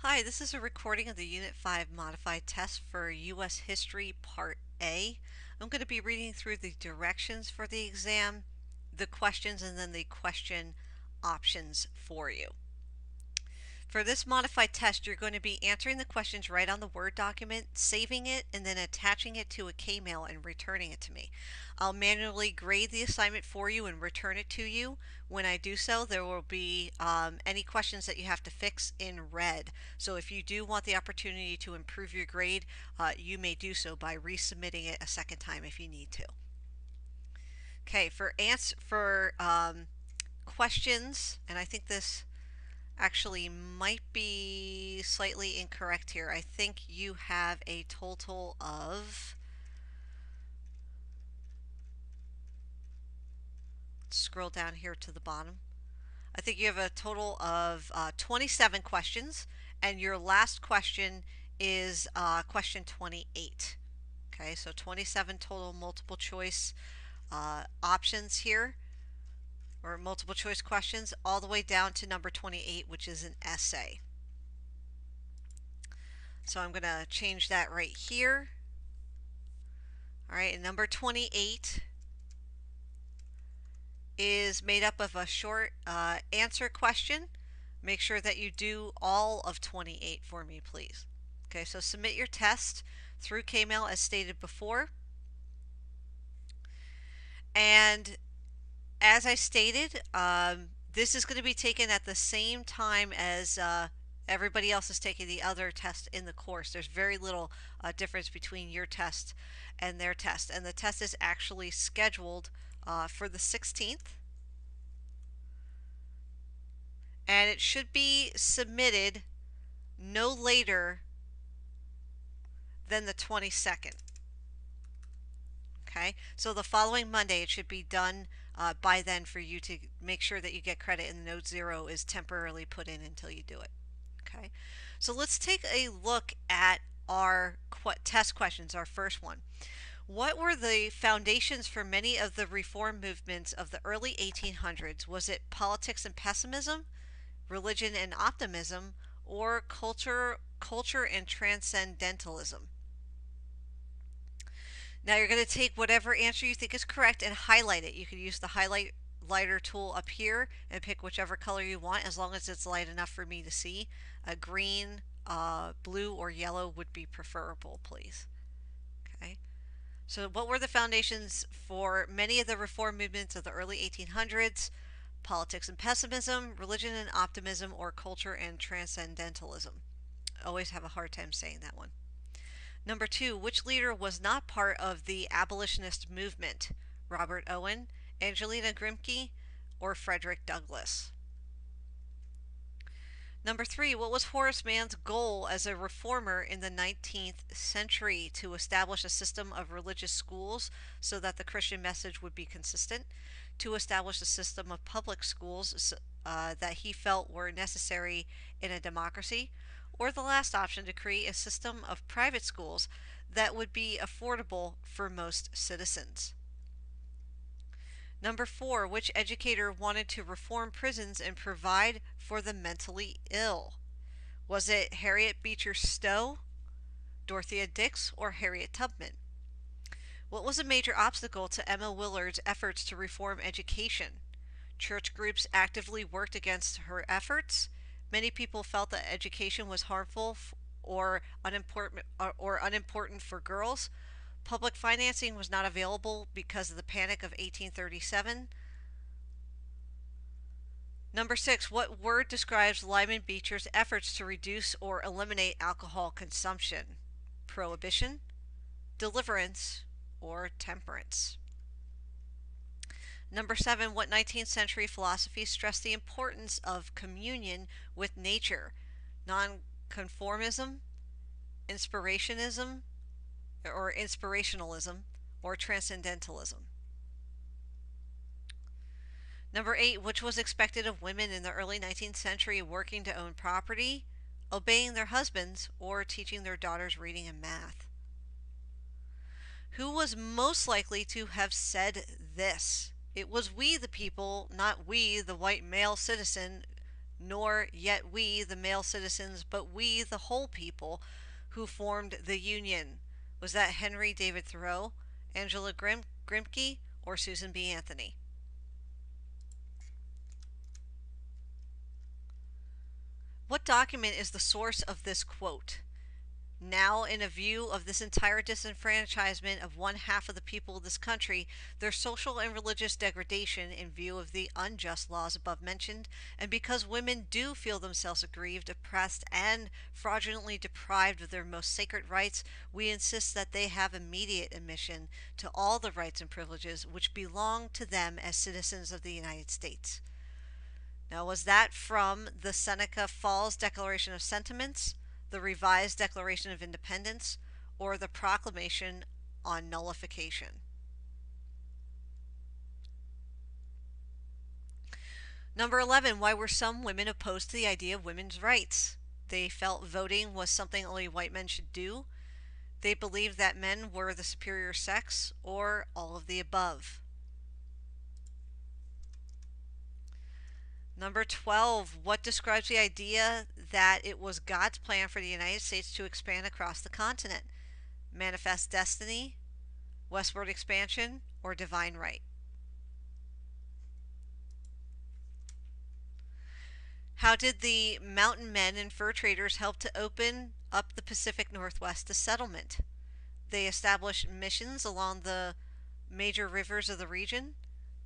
Hi, this is a recording of the Unit 5 Modified Test for U.S. History Part A. I'm going to be reading through the directions for the exam, the questions, and then the question options for you. For this modified test, you're going to be answering the questions right on the Word document, saving it, and then attaching it to a K-mail and returning it to me. I'll manually grade the assignment for you and return it to you. When I do so, there will be any questions that you have to fix in red. So if you do want the opportunity to improve your grade, you may do so by resubmitting it a second time if you need to. Okay, for questions, and I think this actually might be slightly incorrect here. I think you have a total of, scroll down here to the bottom. I think you have a total of 27 questions, and your last question is question 28. Okay, so 27 total multiple choice options here, or multiple choice questions, all the way down to number 28, which is an essay. So I'm going to change that right here. All right, and number 28 is made up of a short answer question. Make sure that you do all of 28 for me, please. Okay, so submit your test through Kmail as stated before. And as I stated, this is going to be taken at the same time as everybody else is taking the other test in the course. There's very little difference between your test and their test. And the test is actually scheduled for the 16th. And it should be submitted no later than the 22nd. Okay, so the following Monday it should be done by then for you to make sure that you get credit and the note 0 is temporarily put in until you do it. Okay, so let's take a look at our test questions. Our first one: what were the foundations for many of the reform movements of the early 1800s? Was it politics and pessimism, religion and optimism, or culture and transcendentalism? Now you're going to take whatever answer you think is correct and highlight it. You can use the highlighter tool up here and pick whichever color you want as long as it's light enough for me to see. Green, blue, or yellow would be preferable, please. Okay. So what were the foundations for many of the reform movements of the early 1800s? Politics and pessimism, religion and optimism, or culture and transcendentalism? I always have a hard time saying that one. Number 2, which leader was not part of the abolitionist movement? Robert Owen, Angelina Grimke, or Frederick Douglass? Number 3, what was Horace Mann's goal as a reformer in the 19th century? To establish a system of religious schools so that the Christian message would be consistent, to establish a system of public schools that he felt were necessary in a democracy, or the last option, to create a system of private schools that would be affordable for most citizens. Number 4, which educator wanted to reform prisons and provide for the mentally ill? Was it Harriet Beecher Stowe, Dorothea Dix, or Harriet Tubman? What was a major obstacle to Emma Willard's efforts to reform education? Church groups actively worked against her efforts. Many people felt that education was harmful or unimportant for girls. Public financing was not available because of the Panic of 1837. Number 6, what word describes Lyman Beecher's efforts to reduce or eliminate alcohol consumption? Prohibition, deliverance, or temperance? Number 7, what 19th century philosophy stressed the importance of communion with nature? Nonconformism, inspirationism, or transcendentalism? Number 8, which was expected of women in the early 19th century working to own property, obeying their husbands, or teaching their daughters reading and math? Who was most likely to have said this? It was we the people, not we the white male citizen, nor yet we, the male citizens, but we, the whole people, who formed the Union. Was that Henry David Thoreau, Angela Grimke, or Susan B. Anthony? What document is the source of this quote? Now, in a view of this entire disenfranchisement of one half of the people of this country, their social and religious degradation in view of the unjust laws above mentioned, and because women do feel themselves aggrieved, oppressed, and fraudulently deprived of their most sacred rights, we insist that they have immediate admission to all the rights and privileges which belong to them as citizens of the United States. Now, was that from the Seneca Falls Declaration of Sentiments, the Revised Declaration of Independence, or the Proclamation on Nullification? Number 11, why were some women opposed to the idea of women's rights? They felt voting was something only white men should do. They believed that men were the superior sex, or all of the above. Number 12, what describes the idea that it was God's plan for the United States to expand across the continent? Manifest destiny, westward expansion, or divine right? How did the mountain men and fur traders help to open up the Pacific Northwest to settlement? They established missions along the major rivers of the region.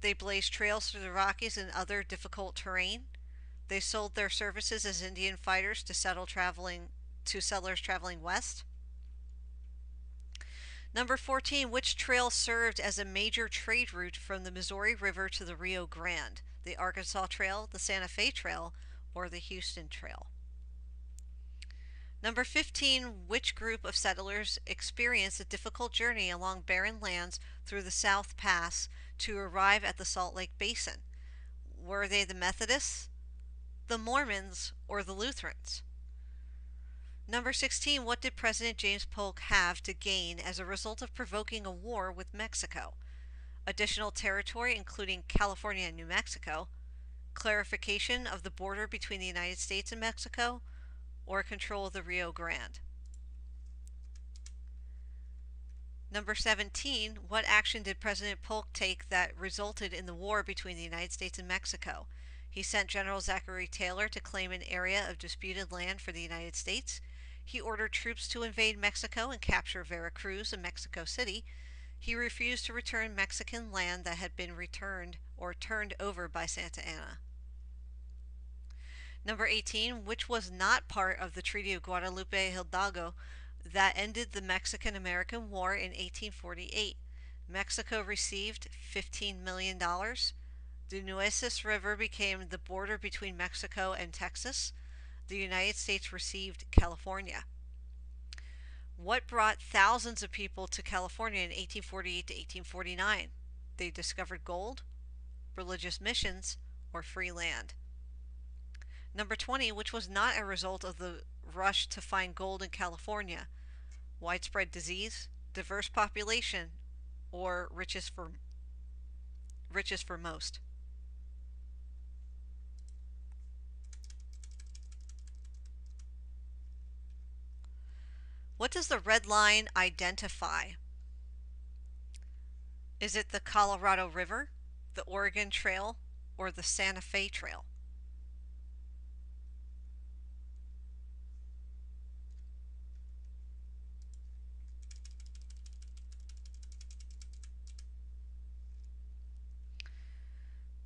They blazed trails through the Rockies and other difficult terrain. They sold their services as Indian fighters to settlers traveling west. Number 14, which trail served as a major trade route from the Missouri River to the Rio Grande? The Arkansas Trail, the Santa Fe Trail, or the Houston Trail? Number 15, which group of settlers experienced a difficult journey along barren lands through the South Pass to arrive at the Salt Lake Basin? Were they the Methodists, the Mormons, or the Lutherans? Number 16, what did President James Polk have to gain as a result of provoking a war with Mexico? Additional territory, including California and New Mexico, clarification of the border between the United States and Mexico, or control of the Rio Grande? Number 17, what action did President Polk take that resulted in the war between the United States and Mexico? He sent General Zachary Taylor to claim an area of disputed land for the United States. He ordered troops to invade Mexico and capture Veracruz and Mexico City. He refused to return Mexican land that had been returned or turned over by Santa Anna. Number 18, which was not part of the Treaty of Guadalupe Hidalgo that ended the Mexican-American War in 1848. Mexico received $15 million. The Nueces River became the border between Mexico and Texas. The United States received California. What brought thousands of people to California in 1848 to 1849? They discovered gold, religious missions, or free land. Number 20, which was not a result of the rush to find gold in California? Widespread disease, diverse population, or riches for most? What does the red line identify? Is it the Colorado River, the Oregon Trail, or the Santa Fe Trail?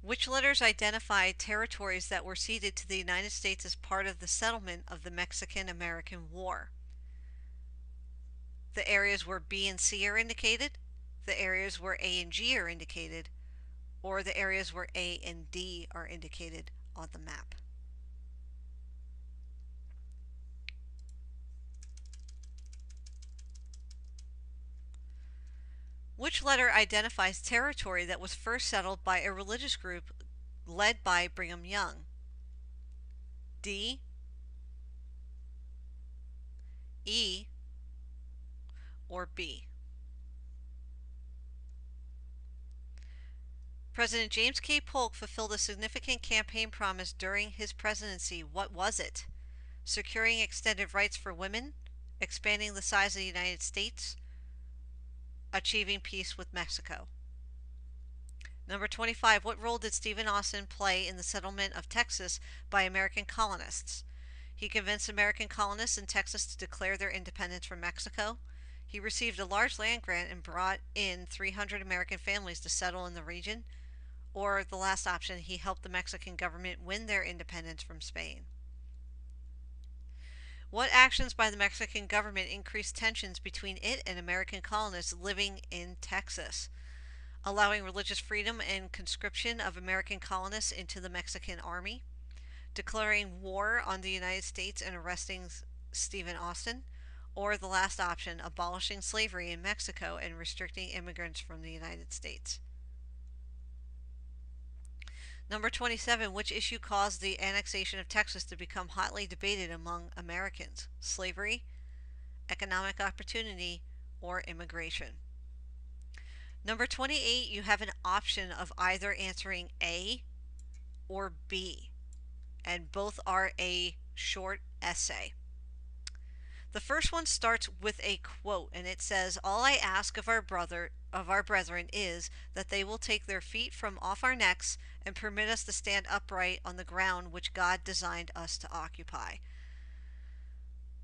Which letters identify territories that were ceded to the United States as part of the settlement of the Mexican-American War? The areas where B and C are indicated, the areas where A and G are indicated, or the areas where A and D are indicated on the map. Which letter identifies territory that was first settled by a religious group led by Brigham Young? D, E, or B? President James K. Polk fulfilled a significant campaign promise during his presidency. What was it? Securing extended rights for women, expanding the size of the United States, achieving peace with Mexico. Number 25. What role did Stephen Austin play in the settlement of Texas by American colonists? He convinced American colonists in Texas to declare their independence from Mexico. He received a large land grant and brought in 300 American families to settle in the region. Or the last option, he helped the Mexican government win their independence from Spain. What actions by the Mexican government increased tensions between it and American colonists living in Texas? Allowing religious freedom and conscription of American colonists into the Mexican army, declaring war on the United States and arresting Stephen Austin, or the last option, abolishing slavery in Mexico and restricting immigrants from the United States. Number 27. Which issue caused the annexation of Texas to become hotly debated among Americans? Slavery, economic opportunity, or immigration? Number 28. You have an option of either answering A or B, and both are a short essay. The first one starts with a quote, and it says, "All I ask of our brethren is that they will take their feet from off our necks and permit us to stand upright on the ground which God designed us to occupy."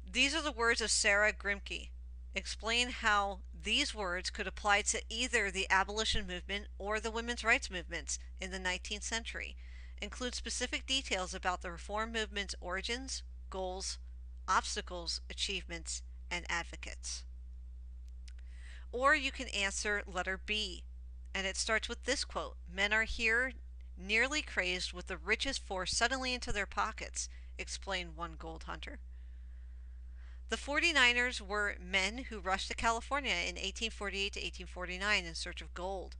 These are the words of Sarah Grimke. Explain how these words could apply to either the abolition movement or the women's rights movements in the 19th century. Include specific details about the reform movement's origins, goals, obstacles, achievements, and advocates. Or you can answer letter B, and it starts with this quote: "Men are here nearly crazed with the riches forced suddenly into their pockets," explained one gold hunter. The 49ers were men who rushed to California in 1848 to 1849 in search of gold.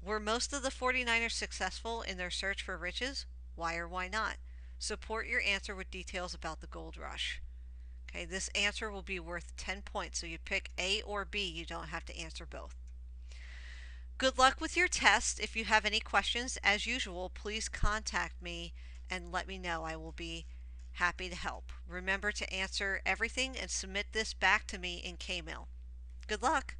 Were most of the 49ers successful in their search for riches? Why or why not? Support your answer with details about the gold rush. Okay, this answer will be worth 10 points, so you pick A or B. You don't have to answer both. Good luck with your test. If you have any questions, as usual, please contact me and let me know. I will be happy to help. Remember to answer everything and submit this back to me in Kmail. Good luck!